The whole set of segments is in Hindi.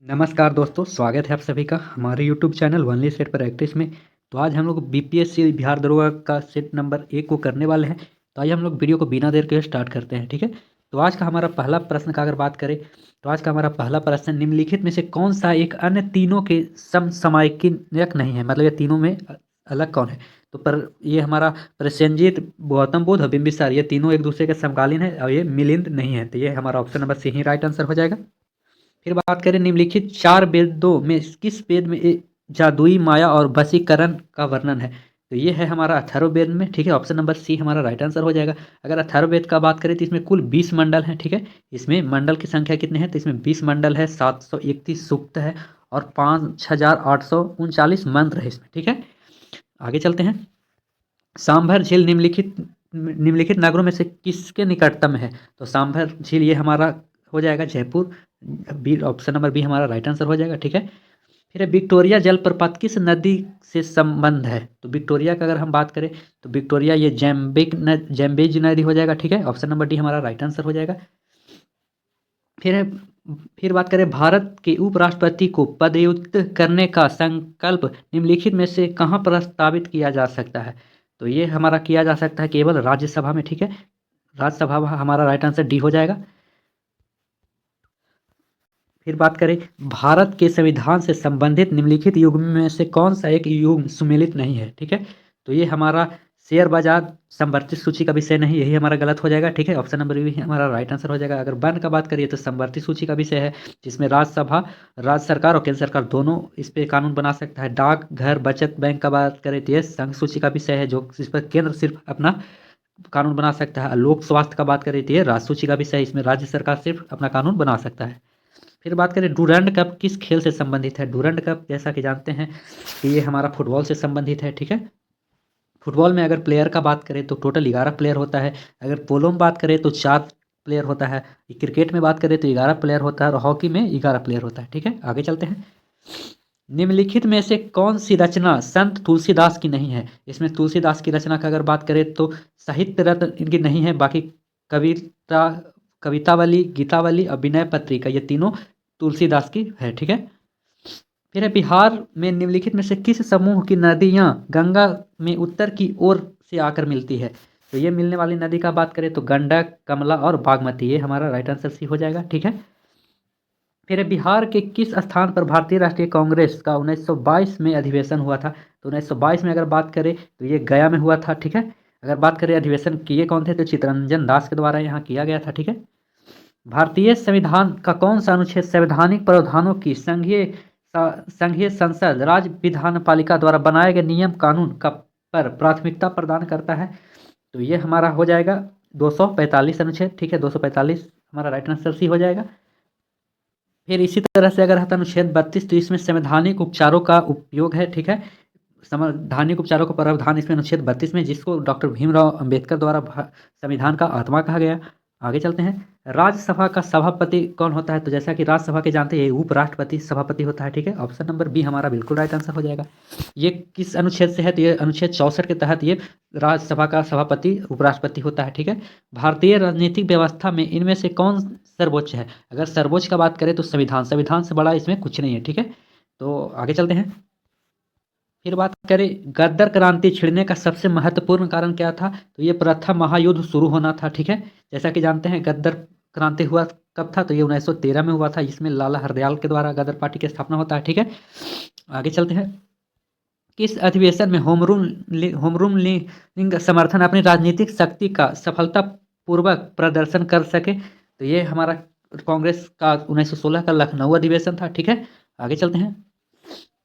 नमस्कार दोस्तों, स्वागत है आप सभी का हमारे YouTube channel only set practice में। तो आज हम लोग बीपीएससी बिहार दरोगा का सेट नंबर 1 को करने वाले हैं। तो आइए हम लोग वीडियो को बिना देर के स्टार्ट करते हैं, ठीक है। तो आज का हमारा पहला प्रश्न का अगर बात करें तो आज का हमारा पहला प्रश्न, निम्नलिखित में से कौन सा एक अन्य तीनों के समसामयिक नहीं है, मतलब ये तीनों में अलग कौन है। तो पर ये हमारा प्रसेनजीत, गौतम बुद्ध और बिंबिसार, ये तीनों एक दूसरे के समकालीन है और ये मिलिंद नहीं है। तो ये हमारा ऑप्शन नंबर सी ही राइट आंसर हो जाएगा। फिर बात करें निम्नलिखित 4 वेदों में किस वेद में जादुई माया और वशीकरण का वर्णन है। तो ये है हमारा अथर्ववेद में, ठीक है। ऑप्शन नंबर सी हमारा राइट आंसर हो जाएगा। अगर अथर्ववेद का बात करें तो इसमें कुल 20 मंडल हैं, ठीक है। इसमें मंडल की संख्या कितने हैं, तो इसमें 20 मंडल है, 731 सूक्त है और 5839 मंत्र है इसमें, ठीक है। आगे चलते हैं। सांभर झील निम्नलिखित नगरों में से किसके निकटतम है। तो सांभर झील ये हमारा हो जाएगा Jaipur, B, option number B हमारा राइट आंसर हो जाएगा, ठीक है। फिर है विक्टोरिया जलप्रपात किस नदी से संबंध है। तो विक्टोरिया का अगर हम बात करें तो विक्टोरिया ये जैम्बेज नदी हो जाएगा, ठीक है। ऑप्शन नंबर डी हमारा राइट आंसर हो जाएगा। फिर है फिर बात करें भारत के उपराष्ट्रपति को पदच्युत करने का संकल्प निम्नलिखित में से कहाँ प्रस्तावित किया जा सकता है। तो ये हमारा किया जा सकता है केवल राज्यसभा में, ठीक है। राज्यसभा हमारा राइट आंसर डी हो जाएगा। फिर बात करें भारत के संविधान से संबंधित निम्नलिखित युग्म में से कौन सा एक युग्म सुमेलित नहीं है, ठीक है। तो ये हमारा शेयर बाजार संवर्धित सूची का विषय नहीं, यही हमारा गलत हो जाएगा, ठीक है। ऑप्शन नंबर बी हमारा राइट आंसर हो जाएगा। अगर वन का बात करिए तो संवर्धित सूची का विषय है, जिसमें राज्यसभा, राज्य सरकार और केंद्र सरकार दोनों इस पे कानून बना सकता है। डाक घर बचत बैंक का बात करें तो ये संघ सूची का विषय है, जो इस पर केंद्र सिर्फ अपना कानून बना सकता है। लोक स्वास्थ्य का बात करें तो ये राज्य सूची का विषय है, इसमें राज्य सरकार सिर्फ अपना कानून बना सकता है। फिर बात करें डूरंड कप किस खेल से संबंधित है। डूरंड कप जैसा कि जानते हैं कि ये हमारा फुटबॉल से संबंधित है, ठीक है। फुटबॉल में अगर प्लेयर का बात करें तो टोटल 11 प्लेयर होता है। अगर पोलो में बात करें तो 4 प्लेयर होता है। क्रिकेट में बात करें तो 11 प्लेयर होता है और हॉकी में 11 प्लेयर होता है, ठीक है। आगे चलते हैं। निम्नलिखित में से कौन सी रचना संत तुलसीदास की नहीं है। इसमें तुलसीदास की रचना का अगर बात करें तो साहित्य रत्न इनकी नहीं है, बाकी कविता कवितावली, गीतावली और विनय पत्रिका ये तीनों तुलसीदास की है, ठीक है। फिर है बिहार में निम्नलिखित में से किस समूह की नदियां गंगा में उत्तर की ओर से आकर मिलती है। तो ये मिलने वाली नदी का बात करें तो गंडक, कमला और बागमती, ये हमारा राइट आंसर सी हो जाएगा, ठीक है। फिर है बिहार के किस स्थान पर भारतीय राष्ट्रीय कांग्रेस का 1922 में अधिवेशन हुआ था। तो 1922 में अगर बात करें तो ये गया में हुआ था, ठीक है। अगर बात करें अधिवेशन किए कौन थे तो चित्तरंजन दास के द्वारा यहाँ किया गया था, ठीक है। भारतीय संविधान का कौन सा अनुच्छेद संवैधानिक प्रावधानों की संघीय संसद राज्य विधानपालिका द्वारा बनाए गए नियम कानून का पर प्राथमिकता प्रदान करता है। तो ये हमारा हो जाएगा 245 अनुच्छेद, ठीक है। 245 हमारा राइट आंसर सी हो जाएगा। फिर इसी तरह से अगर है अनुच्छेद 32 तो इसमें संवैधानिक उपचारों का उपयोग है, ठीक है। संवैधानिक उपचारों का प्रावधान इसमें अनुच्छेद 32 में, जिसको डॉक्टर भीमराव अंबेडकर द्वारा संविधान का आत्मा कहा गया। आगे चलते हैं। राज्यसभा का सभापति कौन होता है। तो जैसा कि राज्यसभा के जानते हैं उपराष्ट्रपति सभापति होता है, ठीक है। ऑप्शन नंबर बी हमारा बिल्कुल राइट आंसर हो जाएगा। ये किस अनुच्छेद से है, तो ये अनुच्छेद 64 के तहत ये राज्यसभा का सभापति उपराष्ट्रपति होता है, ठीक है। भारतीय राजनीतिक व्यवस्था में इनमें से कौन सर्वोच्च है। अगर सर्वोच्च का बात करें तो संविधान से बड़ा इसमें कुछ नहीं है, ठीक है। तो आगे चलते हैं। फिर बात करें गदर क्रांति छिड़ने का सबसे महत्वपूर्ण कारण क्या था। तो ये प्रथम महायुद्ध शुरू होना था, ठीक है। जैसा कि जानते हैं गदर क्रांति हुआ कब था, तो ये 1913 में हुआ था, जिसमें लाला हरदयाल के द्वारा गदर पार्टी की स्थापना होता है, ठीक है। आगे चलते हैं। किस अधिवेशन में होमरूल लिंग समर्थन अपनी राजनीतिक शक्ति का सफलतापूर्वक प्रदर्शन कर सके। तो ये हमारा कांग्रेस का 1916 का लखनऊ अधिवेशन था, ठीक है। आगे चलते हैं।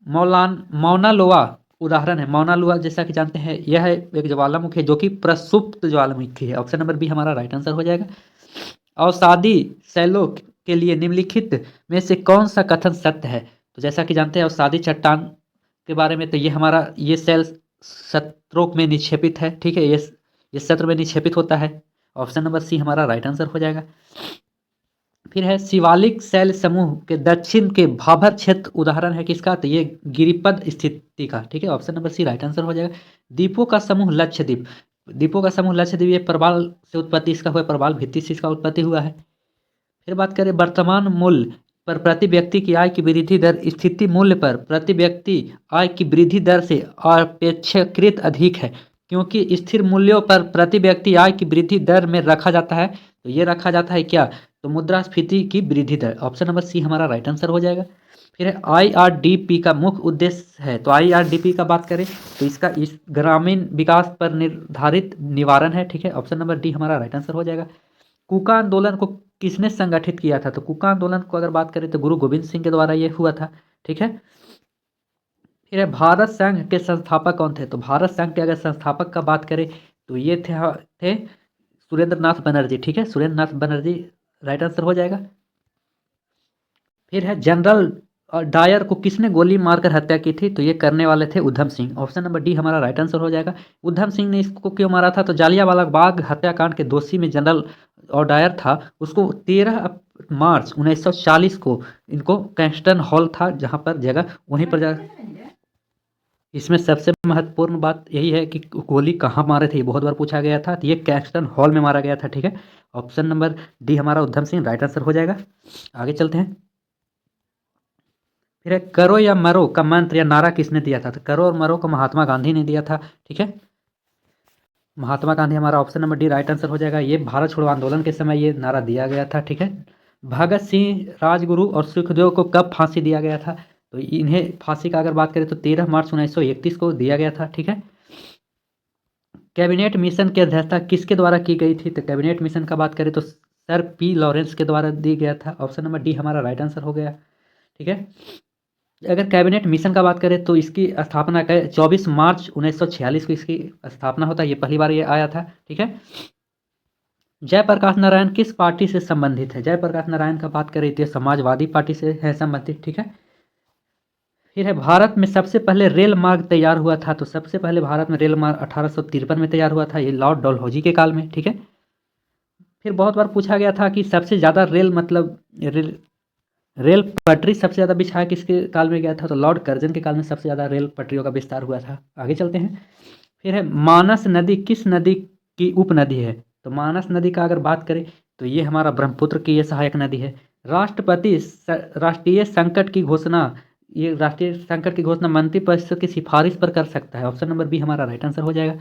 मौना लोआ उदाहरण है। मौना लोआ जैसा कि जानते हैं यह एक ज्वालामुखी है जो कि प्रसुप्त ज्वालामुखी है। ऑप्शन नंबर बी हमारा राइट आंसर हो जाएगा। अवसादी शैलों के लिए निम्नलिखित में से कौन सा कथन सत्य है। तो जैसा कि जानते हैं अवसादी चट्टान के बारे में, तो ये हमारा ये सेल सत्रों में निक्षेपित है, ठीक है। ये सत्र में निक्षेपित होता है। ऑप्शन नंबर सी हमारा राइट आंसर हो जाएगा। फिर है शिवालिक शैल समूह के दक्षिण के भाभर क्षेत्र उदाहरण है किसका। तो ये गिरिपद स्थिति का, ठीक है। Option number C right answer हो जाएगा। द्वीपों का समूह लक्षद्वीप, द्वीपों का समूह लक्षद्वीप ये प्रवाल से उत्पत्ति इसका हुआ, प्रवाल भित्ति से इसका उत्पत्ति हुआ है। फिर बात करें वर्तमान मूल्य पर प्रति व्यक्ति की आय की वृद्धि दर स्थिति मूल्य पर प्रति व्यक्ति आय की वृद्धि दर से अपेक्षाकृत अधिक है, क्योंकि स्थिर मूल्यों पर प्रति व्यक्ति आय की वृद्धि दर में रखा जाता है। तो ये रखा जाता है क्या? तो मुद्रास्फीति की वृद्धि दर। ऑप्शन नंबर सी हमारा राइट आंसर हो जाएगा। फिर है IRDP का मुख्य उद्देश्य है, तो IRDP का बात करें तो इसका इस ग्रामीण विकास पर निर्धारित निवारण है। ठीक है, ऑप्शन नंबर डी हमारा राइट आंसर हो जाएगा। कूका आंदोलन को किसने संगठित किया था? तो कूका आंदोलन को अगर बात करें तो गुरु गोविंद सिंह के द्वारा ये हुआ था। ठीक है, फिर है भारत संघ के संस्थापक कौन थे? तो भारत संघ के अगर संस्थापक का बात करें तो ये थे सुरेंद्र नाथ बनर्जी। ठीक है, सुरेंद्र नाथ बनर्जी राइट आंसर हो जाएगा। फिर है जनरल डायर को किसने गोली मारकर हत्या की थी? तो ये करने वाले थे Udham Singh. Option number D हमारा राइट आंसर हो जाएगा। उधम सिंह ने इसको क्यों मारा था? तो जालियांवाला बाग हत्याकांड के दोषी में जनरल और डायर था, उसको 13 मार्च 1940 को इनको कैंस्टन हॉल था जहां पर जगह, वहीं पर इसमें सबसे महत्वपूर्ण बात यही है कि गोली कहाँ मारे थे, ये बहुत बार पूछा गया था। तो ये कैंस्टन हॉल में मारा गया था। ठीक है, ऑप्शन नंबर डी हमारा उधम सिंह राइट आंसर हो जाएगा। आगे चलते हैं। फिर है करो या मरो का मंत्र या नारा किसने दिया था? तो करो और मरो को महात्मा गांधी ने दिया था। ठीक है, महात्मा गांधी हमारा option number D right answer हो जाएगा। ये भारत छोड़ो आंदोलन के समय ये नारा दिया गया था। ठीक है, भगत सिंह, राजगुरु और सुखदेव को कब फांसी दिया गया था? तो इन्हें फांसी का अगर बात करें तो 13 मार्च 1931 को दिया गया था। ठीक है, कैबिनेट मिशन की अध्यक्षता किसके द्वारा की गई थी? तो कैबिनेट मिशन का बात करें तो सर पी लॉरेंस के द्वारा दी गया था। ऑप्शन नंबर डी हमारा राइट आंसर हो गया। ठीक है, अगर कैबिनेट मिशन का बात करें तो इसकी स्थापना 24 मार्च 1946 को इसकी स्थापना होता है। ये पहली बार ये आया था। ठीक है, जयप्रकाश नारायण किस पार्टी से संबंधित है? जयप्रकाश नारायण का बात करें तो समाजवादी पार्टी से है संबंधित। ठीक है, फिर है भारत में सबसे पहले रेल मार्ग तैयार हुआ था? तो सबसे पहले भारत में रेल मार्ग 1853 में तैयार हुआ था, ये लॉर्ड डलहौजी के काल में। ठीक है, फिर बहुत बार पूछा गया था कि सबसे ज़्यादा रेल पटरी सबसे ज़्यादा बिछाया किसके काल में गया था? तो लॉर्ड कर्जन के काल में सबसे ज़्यादा रेल पटरियों का विस्तार हुआ था। आगे चलते हैं। फिर है मानस नदी किस नदी की उपनदी है? तो मानस नदी का अगर बात करें तो ये हमारा ब्रह्मपुत्र की ये सहायक नदी है। राष्ट्रीय संकट की घोषणा, ये राष्ट्रीय संकट की घोषणा मंत्रिपरिषद की सिफारिश पर कर सकता है। ऑप्शन नंबर बी हमारा राइट आंसर हो जाएगा।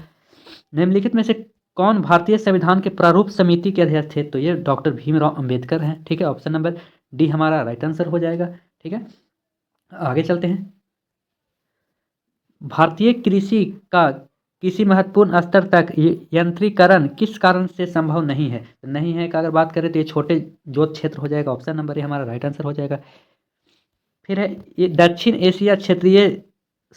निम्नलिखित में से कौन भारतीय संविधान के प्रारूप समिति के अध्यक्ष थे? तो ये डॉक्टर भीमराव अंबेडकर हैं। ठीक है, ऑप्शन नंबर डी हमारा राइट आंसर हो जाएगा। ठीक है, आगे चलते हैं। भारतीय कृषि का किसी महत्वपूर्ण स्तर तक यंत्रीकरण किस कारण से संभव नहीं है? नहीं है का अगर बात करें तो ये छोटे जोत क्षेत्र हो जाएगा। ऑप्शन नंबर ए हमारा राइट आंसर हो जाएगा। फिर है ये दक्षिण एशिया क्षेत्रीय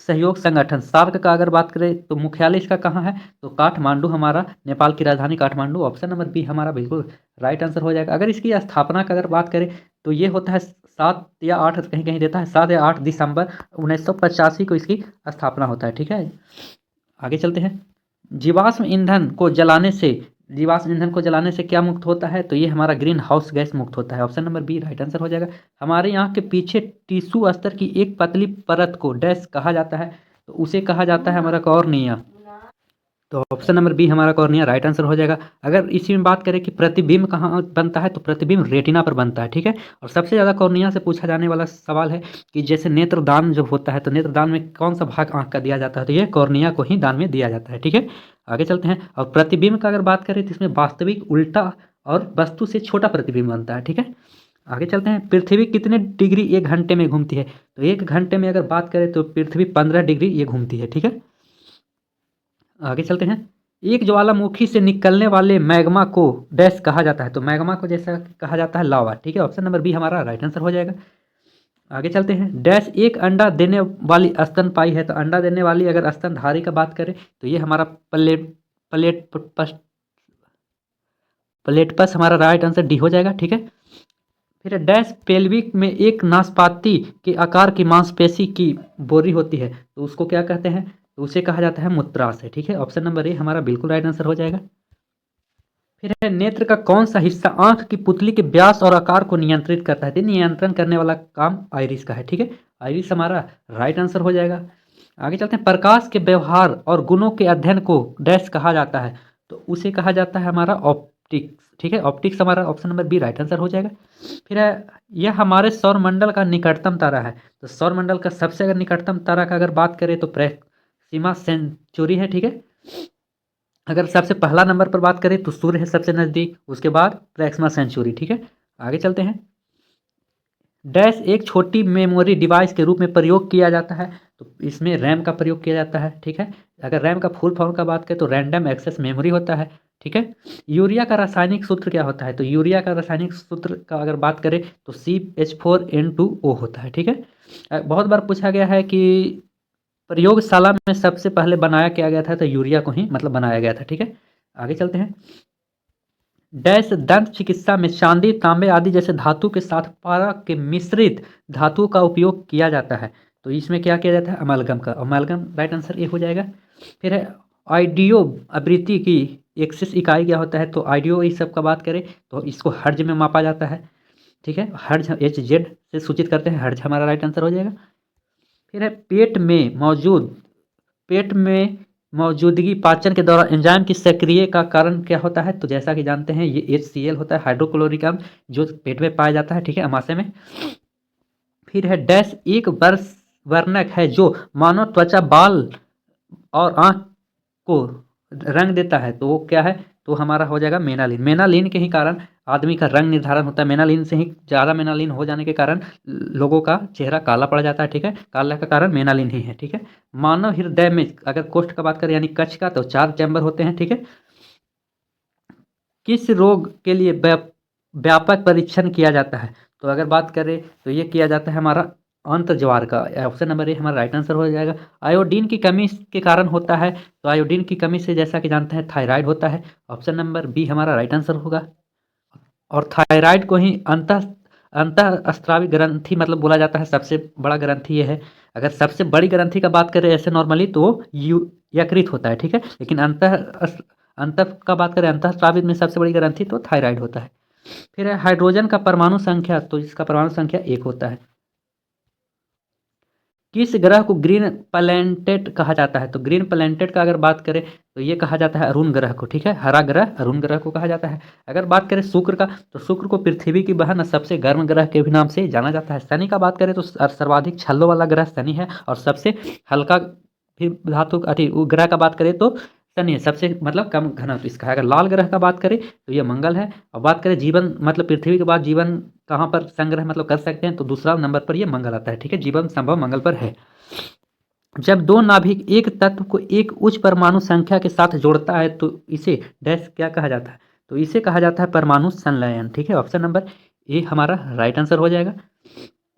सहयोग संगठन सार्क का अगर बात करें तो मुख्यालय इसका कहाँ है? तो काठमांडू हमारा, नेपाल की राजधानी काठमांडू। ऑप्शन नंबर बी हमारा बिल्कुल राइट आंसर हो जाएगा। अगर इसकी स्थापना का अगर बात करें तो ये होता है 7 या 8, कहीं कहीं देता है 7 या 8 दिसंबर 1985 को इसकी स्थापना होता है। ठीक है, आगे चलते हैं। जीवाश्म ईंधन को जलाने से क्या मुक्त होता है? तो ये हमारा ग्रीन हाउस गैस मुक्त होता है। Option number B right answer हो जाएगा। हमारे यहाँ के पीछे टिश्यू स्तर की एक पतली परत को डैश कहा जाता है? तो उसे कहा जाता है हमारा कॉर्निया। तो ऑप्शन नंबर बी हमारा कॉर्निया राइट आंसर हो जाएगा। अगर इसी में बात करें कि प्रतिबिंब कहाँ बनता है तो प्रतिबिंब रेटिना पर बनता है। ठीक है, और सबसे ज़्यादा कॉर्निया से पूछा जाने वाला सवाल है कि जैसे नेत्रदान जब होता है तो नेत्रदान में कौन सा भाग आँख का दिया जाता है? तो ये कॉर्निया को ही दान में दिया जाता है। ठीक है, आगे चलते हैं। और प्रतिबिंब का अगर बात करें तो इसमें वास्तविक, उल्टा और वस्तु से छोटा प्रतिबिंब बनता है। ठीक है, आगे चलते हैं। पृथ्वी कितने डिग्री 1 घंटे में घूमती है? तो 1 घंटे में अगर बात करें तो पृथ्वी 15 डिग्री ये घूमती है। ठीक है, आगे चलते हैं। एक ज्वालामुखी से निकलने वाले मैग्मा को डैश कहा जाता है? तो मैग्मा को जैसा कहा जाता है लावा। ठीक है, ऑप्शन नंबर बी हमारा राइट आंसर हो जाएगा। आगे चलते हैं। डैश एक अंडा देने वाली स्तनपायी है? तो अंडा देने वाली अगर स्तनधारी का बात करें तो ये हमारा प्लेटपस हमारा राइट आंसर डी हो जाएगा। ठीक है, फिर डैश पेल्विक में एक नाशपाती के आकार की मांसपेशी की बोरी होती है, तो उसको क्या कहते हैं? तो उसे कहा जाता है मूत्राशय। ठीक है, ऑप्शन नंबर ए हमारा बिल्कुल राइट आंसर हो जाएगा। फिर है नेत्र का कौन सा हिस्सा आंख की पुतली के व्यास और आकार को नियंत्रित करता है? तो नियंत्रण करने वाला काम आइरिस का है। ठीक है, आइरिस हमारा राइट आंसर हो जाएगा। आगे चलते हैं। प्रकाश के व्यवहार और गुणों के अध्ययन को डैश कहा जाता है? तो उसे कहा जाता है हमारा ऑप्टिक्स, ठीक है, ऑप्टिक्स हमारा option number B right answer हो जाएगा। फिर है यह हमारे सौरमंडल का निकटतम तारा है। तो सौरमंडल का सबसे अगर निकटतम तारा का अगर बात करें तो प्रेक्सिमा सेंचुरी है, ठीक है। अगर सबसे पहला नंबर पर बात करें तो सूर्य है सबसे नज़दीक, उसके बाद प्रेक्सिमा सेंचुरी, ठीक है। आगे चलते हैं। डैश एक छोटी मेमोरी डिवाइस के रूप में प्रयोग किया जाता है। तो इसमें रैम का प्रयोग किया जाता है, ठीक है। अगर रैम का फुल फॉर्म का बात करें तो रैंडम एक्सेस मेमोरी होता है, ठीक है। यूरिया का रासायनिक सूत्र क्या होता है? तो यूरिया का रासायनिक सूत्र का अगर बात करें तो CH4N2O होता है, ठीक है। बहुत बार पूछा गया है कि प्रयोगशाला में सबसे पहले बनाया क्या गया था, तो यूरिया को ही मतलब बनाया गया था, ठीक है। आगे चलते हैं। डैश दंत चिकित्सा में चांदी, तांबे आदि जैसे धातु के साथ पारा के मिश्रित धातुओं का उपयोग किया जाता है। तो इसमें क्या किया जाता है? अमलगम का, अमलगम राइट आंसर ये हो जाएगा। फिर है आइडियो आवृत्ति की एक्सिस इकाई क्या होता है? तो आइडियो इस सब का बात करें तो इसको हर्ज में मापा जाता है, ठीक है। हर्ज HZ से सूचित करते हैं, हर्ज हमारा राइट आंसर हो जाएगा। फिर है पेट में मौजूदगी पाचन के दौरान एंजाइम की सक्रिय का कारण क्या होता है? तो जैसा कि जानते हैं ये HCl होता है, हाइड्रोक्लोरिक अम्ल, जो पेट में पाया जाता है, ठीक है, अमाशय में। फिर है डैश एक वर्ष वर्णक है जो मानव त्वचा, बाल और आंख को रंग देता है। तो वो क्या है? तो हमारा हो जाएगा मेनालिन। मेनालिन के ही कारण आदमी का रंग निर्धारण होता है। मेनालिन से ही ज़्यादा मेनालिन हो जाने के कारण लोगों का चेहरा काला पड़ जाता है, ठीक है। काला का कारण मेनालिन ही है, ठीक है। मानव हृदय में अगर कोष्ठ का बात करें यानी कक्ष का, तो 4 चैम्बर होते हैं, ठीक है। किस रोग के लिए व्यापक परीक्षण किया जाता है? तो अगर बात करें तो ये किया जाता है हमारा अंतर्ज्वार का। ऑप्शन नंबर ए हमारा राइट आंसर हो जाएगा। आयोडीन की कमी के कारण होता है। तो आयोडीन की कमी से जैसा कि जानते हैं थायराइड होता है। ऑप्शन नंबर बी हमारा राइट आंसर होगा। और थायराइड को ही अंतःस्रावी ग्रंथि मतलब बोला जाता है, सबसे बड़ा ग्रंथि ये है। अगर सबसे बड़ी ग्रंथि का बात करें ऐसे नॉर्मली तो यकृत होता है, ठीक है। लेकिन अंत का बात करें अंतःस्रावी में सबसे बड़ी ग्रंथि तो थायराइड होता है। फिर है हाइड्रोजन का परमाणु संख्या, तो इसका परमाणु संख्या 1 होता है। किस ग्रह को ग्रीन प्लैनेट कहा जाता है? तो ग्रीन प्लैनेट का अगर बात करें तो ये कहा जाता है अरुण ग्रह को, ठीक है। हरा ग्रह अरुण ग्रह को कहा जाता है। अगर बात करें शुक्र का, तो शुक्र को पृथ्वी की बहन सबसे गर्म ग्रह के भी नाम से जाना जाता है। शनि का बात करें तो सर्वाधिक छल्लों वाला ग्रह शनि है, और सबसे हल्का भी धातु ग्रह का बात करें तो शनि है, सबसे मतलब कम घनत्व इसका है। अगर लाल ग्रह का बात करें तो ये मंगल है। और बात करें जीवन मतलब पृथ्वी के बाद जीवन कहाँ पर संग्रह मतलब कर सकते हैं, तो दूसरा नंबर पर ये मंगल आता है, ठीक है। जीवन संभव मंगल पर है। जब दो नाभिक एक तत्व को एक उच्च परमाणु संख्या के साथ जोड़ता है तो इसे डैश क्या कहा जाता है? तो इसे कहा जाता है परमाणु संलयन, ठीक है। ऑप्शन नंबर ए हमारा राइट आंसर हो जाएगा।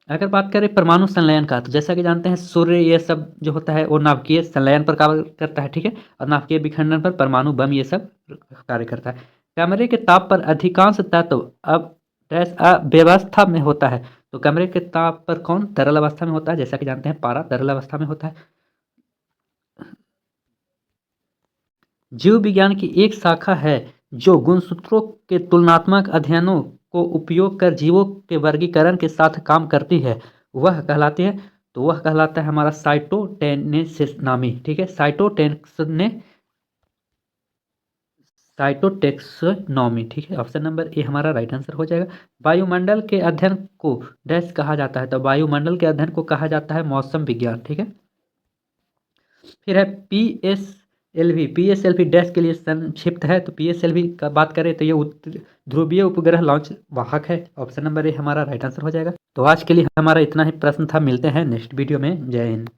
अगर बात करें परमाणु संलयन का, तो जैसा कि जानते हैं सूर्य ये सब जो होता है वो नाभिकीय संलयन पर कार्य करता है, ठीक है। और नाभिकीय विखंडन पर परमाणु बम ये सब कार्य करता है। कमरे के ताप पर अधिकांश तत्व अब डैश अव्यवस्था में होता है। तो कमरे के ताप पर कौन तरल अवस्था में होता है? जैसा कि जानते हैं पारा तरल अवस्था में होता है। जीव विज्ञान की एक शाखा है जो गुणसूत्रों के तुलनात्मक अध्ययनों को उपयोग कर जीवों के वर्गीकरण के साथ काम करती है, वह कहलाती है। तो वह कहलाता है हमारा साइटोटेक्सोनॉमी, ठीक है। साइटोटेक्सोनॉमी, ठीक है। ऑप्शन नंबर ए हमारा राइट आंसर हो जाएगा। वायुमंडल के अध्ययन को डैश कहा जाता है? तो वायुमंडल के अध्ययन को कहा जाता है मौसम विज्ञान, ठीक है। फिर है PSLV डैश के लिए संक्षिप्त है। तो PSLV का बात करें तो ये उत्तर ध्रुवीय उपग्रह लॉन्च वाहक है। ऑप्शन नंबर ए हमारा राइट आंसर हो जाएगा। तो आज के लिए हमारा इतना ही प्रश्न था, मिलते हैं नेक्स्ट वीडियो में। जय हिंद।